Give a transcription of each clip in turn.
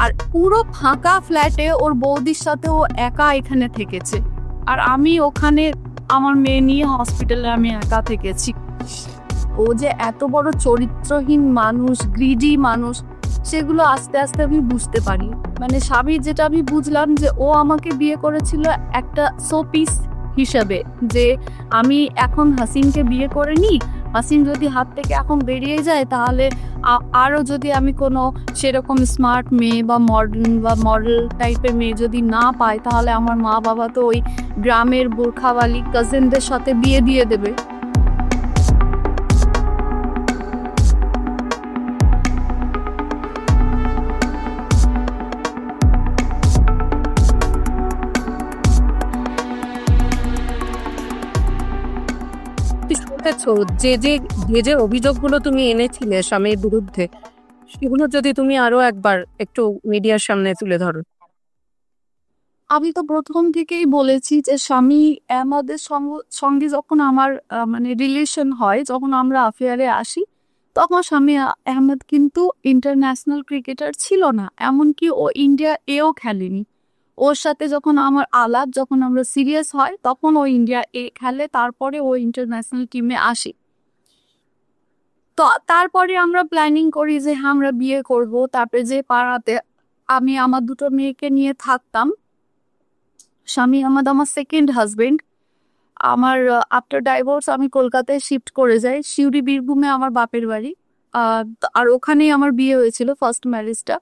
আর পুরো ফাঁকা ফ্ল্যাটে ওর বৌদির সাথে ও একা এখানে থেকেছে, আর আমি ওখানে আমার মেয়ে নিয়ে হসপিটালে আমি একা থেকেছি। ও যে এত বড় চরিত্রহীন মানুষ, গ্রিডি মানুষ, সেগুলো আস্তে আস্তে আমি বুঝতে পারি। মানে স্বামী যেটা আমি বুঝলাম যে ও আমাকে বিয়ে করেছিল একটা শোপিস হিসাবে, যে আমি এখন হাসিনকে বিয়ে করে নিই, হাসিন যদি হাত থেকে এখন বেরিয়ে যায় তাহলে আরও যদি আমি কোনো সেরকম স্মার্ট মেয়ে বা মডেল টাইপের মেয়ে যদি না পাই, তাহলে আমার মা বাবা তো ওই গ্রামের বোরখাওয়ালি কাজিনদের সাথে বিয়ে দিয়ে দেবে। শুনেছো যে যে যে যে অভিযোগগুলো তুমি এনেছিলে স্বামীর বিরুদ্ধে, সেগুলো যদি তুমি আরো একবার একটু মিডিয়ার সামনে তুলে ধরো। আমি তো প্রথম থেকেই বলেছি যে স্বামী আমাদের সঙ্গে যখন আমার মানে রিলেশন হয়, যখন আমরা অ্যাফেয়ারে আসি, তখন স্বামী আহমেদ কিন্তু ইন্টারন্যাশনাল ক্রিকেটার ছিল না, এমনকি ও ইন্ডিয়া এও খেলেনি। ওর সাথে যখন আমার আলাপ, যখন আমরা সিরিয়াস হয়, তখন ও ইন্ডিয়া এ খেলে, তারপরে ও ইন্টারন্যাশনাল টিমে আসে। তো তারপরে আমরা প্ল্যানিং করি যে হ্যাঁ আমরা বিয়ে করব। তারপরে যে পাড়াতে আমি আমার দুটো মেয়েকে নিয়ে থাকতাম, স্বামী আহমদ আমার সেকেন্ড হাজবেন্ড। আমার আফটার ডাইভোর্স আমি কলকাতায় শিফট করে যাই, সিউড়ি বীরভূমে আমার বাপের বাড়ি। আর ওখানেই আমার বিয়ে হয়েছিল, ফার্স্ট ম্যারেজটা।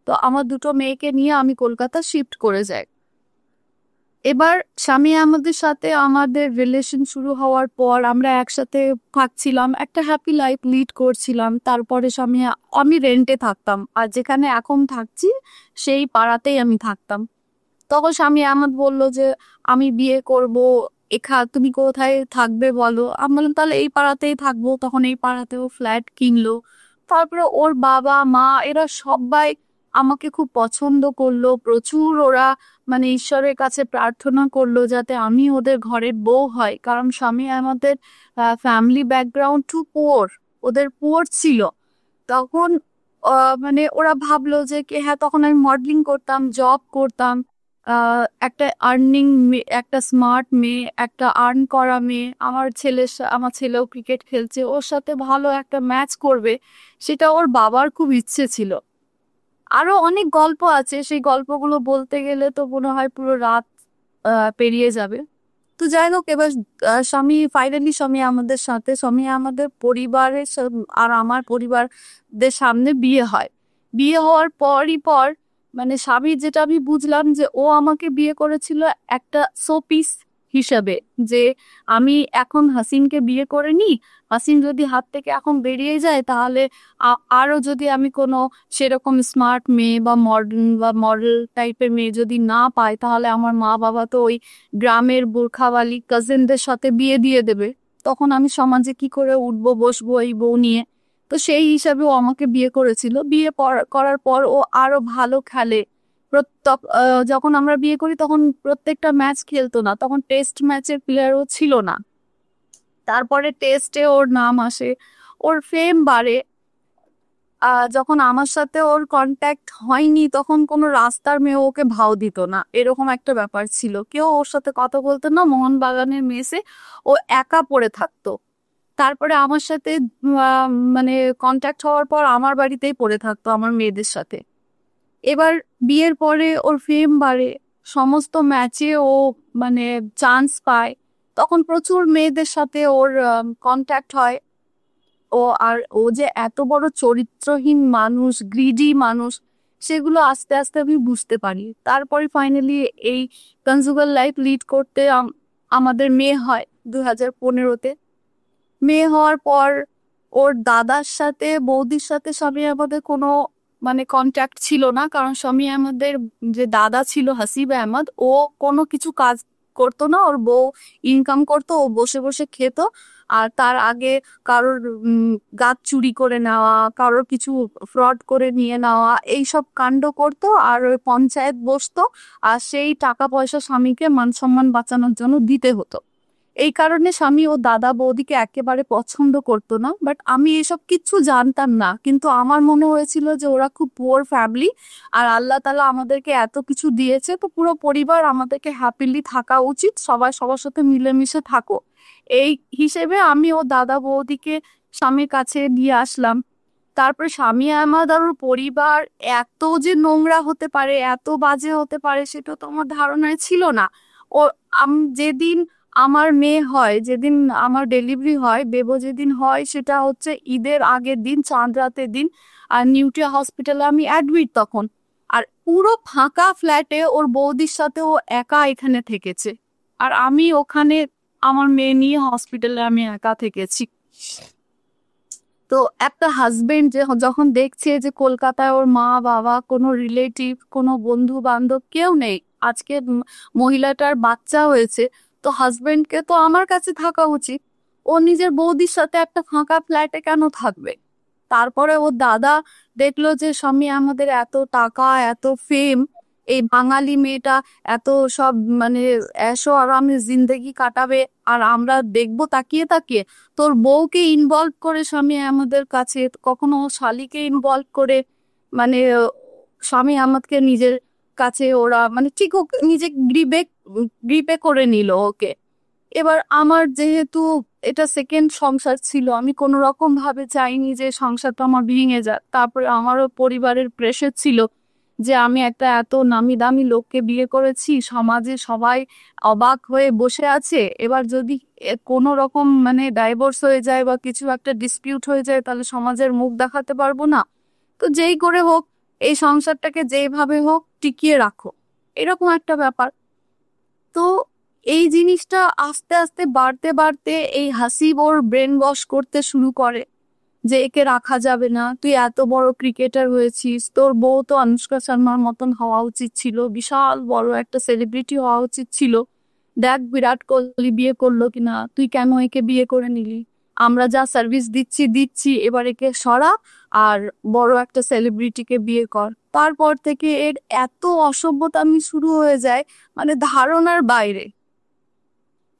তো আমার দুটো মেয়েকে নিয়ে আমি কলকাতা শিফট করে যাই। এবার স্বামী আমাদের সাথে আমাদের রিলেশন শুরু হওয়ার পর আমরা একসাথে থাকছিলাম, একটা হ্যাপি লাইফ লিড করছিলাম। তারপরে আমি রেন্টে থাকতাম, আর যেখানে এখন থাকছি সেই পাড়াতেই আমি থাকতাম। তখন স্বামী আহমদ বলল যে আমি বিয়ে করব, তুমি কোথায় থাকবে বলো। আমি বললাম তাহলে এই পাড়াতেই থাকবো। তখন এই পাড়াতেও ফ্ল্যাট কিনলো। তারপরে ওর বাবা মা এরা সবাই আমাকে খুব পছন্দ করলো প্রচুর। ওরা মানে ঈশ্বরের কাছে প্রার্থনা করলো যাতে আমি ওদের ঘরের বউ হয়, কারণ স্বামী আমাদের ফ্যামিলি ব্যাকগ্রাউন্ড টু পুয়ার, ওদের পুয়ার ছিল তখন। মানে ওরা ভাবলো যে হ্যাঁ, তখন আমি মডেলিং করতাম, জব করতাম, একটা একটা স্মার্ট মেয়ে, একটা আর্ন করা মেয়ে, আমার ছেলেও ক্রিকেট খেলছে, ওর সাথে ভালো একটা ম্যাচ করবে, সেটা ওর বাবার খুব ইচ্ছে ছিল। আরো অনেক গল্প আছে, সেই গল্পগুলো বলতে গেলে তো মনে হয় পুরো রাত পেরিয়ে যাবে। তো যাই হোক, এবার স্বামী আমাদের পরিবারের আর আমার পরিবারদের সামনে বিয়ে হয়। বিয়ে হওয়ার পর মানে স্বামী যেটা আমি বুঝলাম যে ও আমাকে বিয়ে করেছিল একটা শোপিস হিসাবে, যে আমি এখন হাসিনকে বিয়ে করে নিই, হাসিন যদি হাত থেকে এখন বেরিয়ে যায় তাহলে আরো যদি আমি কোনো সেরকম স্মার্ট মেয়ে বা মডেল টাইপের মেয়ে যদি না পাই, তাহলে আমার মা বাবা তো ওই গ্রামের বোরখাওয়ালি কাজিনদের সাথে বিয়ে দিয়ে দেবে। তখন আমি সমাজে কি করে উঠবো বসবো এই বউ নিয়ে। তো সেই হিসাবে ও আমাকে বিয়ে করেছিল। করার পর ও আরো ভালো খেলে। যখন আমরা বিয়ে করি তখন প্রত্যেকটা ম্যাচ খেলতো না, তখন টেস্ট ম্যাচের প্লেয়ারও ছিল না। তারপরে টেস্টে ওর নাম আসে, ওর ফেম বাড়ে। যখন আমার সাথে ওর কন্ট্যাক্ট হয়নি, তখন কোনো রাস্তার মেয়ে ওকে ভাও দিত না, এরকম একটা ব্যাপার ছিল। কেউ ওর সাথে কথা বলতো না, মোহনবাগানের মেসে ও একা পড়ে থাকতো। তারপরে আমার সাথে মানে কন্ট্যাক্ট হওয়ার পর আমার বাড়িতেই পড়ে থাকতো আমার মেয়েদের সাথে। এবার বিয়ের পরে ওর ফেম বাড়ে, সমস্ত ম্যাচে ও মানে চান্স পায়, তখন প্রচুর মেয়েদের সাথে ওর কন্ট্যাক্ট হয়। ও যে এত বড় চরিত্রহীন মানুষ, গ্রিডি মানুষ, সেগুলো আস্তে আস্তে আমি বুঝতে পারি। তারপরে ফাইনালি এই কনজুগাল লাইফ লিড করতে আমাদের মেয়ে হয় 2015-তে। মেয়ে হওয়ার পর ওর দাদার সাথে বৌদির সাথে স্বামী আমাদের কোনো মানে কন্ট্যাক্ট ছিল না, কারণ স্বামী আমাদের যে দাদা ছিল হাসিব আহমদ, ও কোনো কিছু কাজ করতো না, ওর বউ ইনকাম করতো, ও বসে বসে খেত। আর তার আগে কারোর গাছ চুরি করে নেওয়া, কারোর কিছু ফ্রড করে নিয়ে নেওয়া, এইসব কাণ্ড করতো। আর ওই পঞ্চায়েত বসতো, আর সেই টাকা পয়সা স্বামীকে মান সম্মান বাঁচানোর জন্য দিতে হতো। এই কারণে স্বামী ও দাদা বৌদিকে একেবারে পছন্দ করতো না, বাট আমি এসব কিচ্ছু জানতাম না, কিন্তু আমার মনে হয়েছিল যে ওরা খুব পুয়ার ফ্যামিলি, আর আল্লাহ তাআলা আমাদেরকে এত কিছু দিয়েছে, তো পুরো পরিবার আমাদেরকে হ্যাপিলি থাকা উচিত, সবাই সবার সাথে মিলেমিশে থাকো। এই হিসেবে আমি ও দাদা বৌদিকে স্বামীর কাছে নিয়ে আসলাম। তারপরে স্বামী আহমদ আর ওর পরিবার এত যে নোংরা হতে পারে, এত বাজে হতে পারে, সেটা তো আমার ধারণায় ছিল না। ও যেদিন আমার মেয়ে হয়, যেদিন আমার ডেলিভারি হয়, বেবো যেদিন হয়, সেটা হচ্ছে ঈদের আগের দিন, চাঁদ রাতের দিন। আর নিউট্রিয়া হসপিটালে আমি অ্যাডমিট তখন। আর পুরো ফাঁকা ফ্ল্যাটে ওর বৌদির সাথে ও একা এখানে থেকেছে, আর আমি ওখানে আমার মেয়ে নিয়ে হসপিটালে আমি একা থেকেছি। তো একটা হাজবেন্ড যে যখন দেখছে যে কলকাতায় ওর মা বাবা, কোনো রিলেটিভ, কোনো বন্ধু বান্ধব কেউ নেই, আজকে মহিলাটার বাচ্চা হয়েছে, তো হাজবেন্ডকে তো আমার কাছে থাকা উচিত, ও নিজের বৌদির সাথে একটা ফাঁকা ফ্ল্যাটে কেন থাকবে? তারপরে ওর দাদা দেখলো যে স্বামী আমাদের এত টাকা, এত ফেম, এই বাঙালি মেয়েটা এত সব মানে এসো আরামে জিন্দেগি কাটাবে, আর আমরা দেখবো তাকিয়ে তাকিয়ে। তোর বউকে ইনভলভ করে স্বামী আমাদের কাছে, কখনো ওর শালীকে ইনভলভ করে, মানে স্বামী আমাকে নিজের কাছে ওরা মানে ঠিক নিজে গ্রিপে গ্রিপে করে নিল ওকে। এবার আমার যেহেতু এটা সেকেন্ড সংসার ছিল, আমি কোনো রকম ভাবে চাইনি যে সংসারটা আমার ভেঙে যাক। তারপরে আমারও পরিবারের প্রেশার ছিল যে আমি একটা এত নামি দামি লোককে বিয়ে করেছি, সমাজে সবাই অবাক হয়ে বসে আছে, এবার যদি কোনো রকম মানে ডাইভোর্স হয়ে যায় বা কিছু একটা ডিসপিউট হয়ে যায়, তাহলে সমাজের মুখ দেখাতে পারবো না। তো যেই করে হোক এই সংসারটাকে যেইভাবে হোক টিকিয়ে রাখো, এরকম একটা ব্যাপার। তো এই জিনিসটা আস্তে আস্তে বাড়তে বাড়তে এই হাসিব ওর ব্রেন ওয়াশ করতে শুরু করে যে একে রাখা যাবে না, তুই এত বড় ক্রিকেটার হয়েছিস, তোর বউ তো অনুষ্কা শর্মার মতন হওয়া উচিত ছিল, বিশাল বড় একটা সেলিব্রিটি হওয়া উচিত ছিল, দেখ বিরাট কোহলি বিয়ে করলো কিনা, তুই কেন একে বিয়ে করে নিলি, আমরা যা সার্ভিস দিচ্ছি দিচ্ছি, এবার একে সরা আর বড় একটা সেলিব্রিটিকে বিয়ে কর। তারপর থেকে এর এত অসভ্যতামি শুরু হয়ে যায়, মানে ধারণার বাইরে।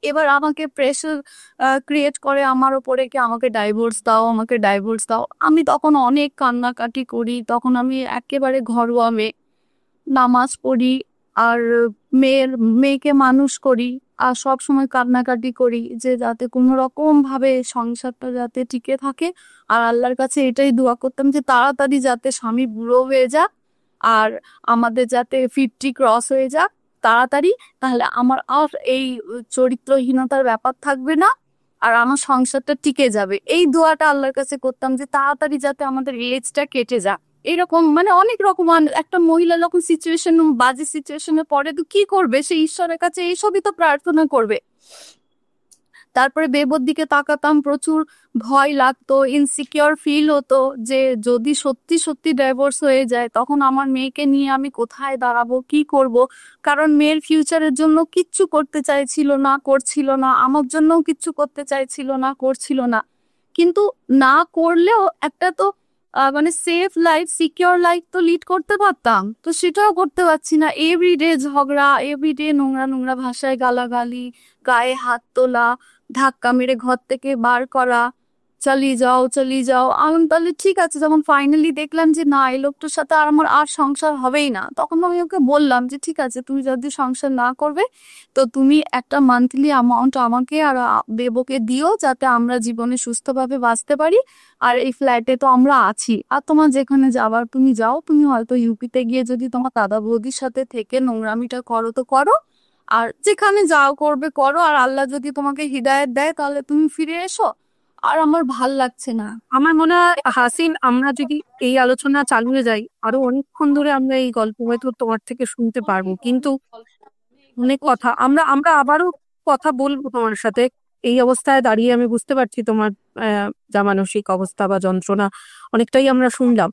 এবার আমাকে প্রেশার ক্রিয়েট করে আমার ওপরে, কি আমাকে ডাইভোর্স দাও, আমাকে ডাইভোর্স দাও। আমি তখন অনেক কান্নাকাটি করি, তখন আমি একেবারে ঘরোয়া মেয়ে, নামাজ পড়ি আর মেয়েকে মানুষ করি, আর সব সময় কান্নাকাটি করি যে যাতে কোনো রকম ভাবে সংসারটা যাতে টিকে থাকে। আর আল্লাহর কাছে এটাই দোয়া করতাম যে তাড়াতাড়ি যাতে স্বামী বুড়ো হয়ে যাক, আর আমাদের যাতে 50 ক্রস হয়ে যাক তাড়াতাড়ি, তাহলে আমার আর এই চরিত্রহীনতার ব্যাপার থাকবে না, আর আমার সংসারটা টিকে যাবে। এই দোয়াটা আল্লাহর কাছে করতাম যে তাড়াতাড়ি যাতে আমাদের এজটা কেটে যাক। এরকম মানে অনেক রকম একটা মহিলা যখন সিচুয়েশন, বাজে সিচুয়েশনে পড়ে, তো কি করবে, সে ঈশ্বরের কাছে এইসবই তো প্রার্থনা করবে। তারপরে বেবর দিকে তাকাতাম, প্রচুর ভয় লাগতো, ইনসিকিউর ফিল হতো যে যদি সত্যি সত্যি ডাইভোর্স হয়ে যায়, তখন আমার মেয়েকে নিয়ে আমি কোথায় দাঁড়াবো, কি করব। কারণ মেয়ের ফিউচারের জন্য কিচ্ছু করতে চাইছিল না, করছিল না, আমার জন্যও কিচ্ছু করতে চাইছিল না, করছিল না। কিন্তু না করলেও একটা তো মানে সেফ লাইফ, সিকিউর লাইফ তো লিড করতে পারতাম, তো সেটাও করতে পারছি না। এভরিডে ঝগড়া, এভরিডে নোংরা নোংরা ভাষায় গালাগালি, গায়ে হাত তোলা, ধাক্কা মেরে ঘর থেকে বার করা, চালিয়ে যাও চালিয়ে যাও। আমি তাহলে ঠিক আছে, যখন ফাইনালি দেখলাম যে না, এই লোকটার সাথে আর আমার আর সংসার হবেই না, তখন আমি ওকে বললাম যে ঠিক আছে, তুমি যদি সংসার না করবে, তো তুমি একটা মান্থলি অ্যামাউন্ট আমাকে আর বেবোকে দিও, যাতে আমরা জীবনে সুস্থভাবে বাঁচতে পারি। আর এই ফ্ল্যাটে তো আমরা আছি, আর তোমার যেখানে যাবার তুমি যাও, তুমি হয়তো ইউপিতে গিয়ে যদি তোমার দাদা বৌদির সাথে থেকে নোংরামিটা করো তো করো, আর যেখানে যাও করবে করো, আর আল্লাহ যদি তোমাকে হিদায়েত দেয় তাহলে তুমি ফিরে এসো। আর আমার ভাল লাগছে না। আমার মনে হয় হাসিন, আমরা যদি এই আলোচনা চালিয়ে যাই আরো অনেকক্ষণ ধরে আমরা এই গল্প হয়তো তোমার থেকে শুনতে পারবো, কিন্তু অনেক কথা আমরা আমরা আবারও কথা বলবো তোমার সাথে। এই অবস্থায় দাঁড়িয়ে আমি বুঝতে পারছি তোমার যা মানসিক অবস্থা বা যন্ত্রণা অনেকটাই আমরা শুনলাম।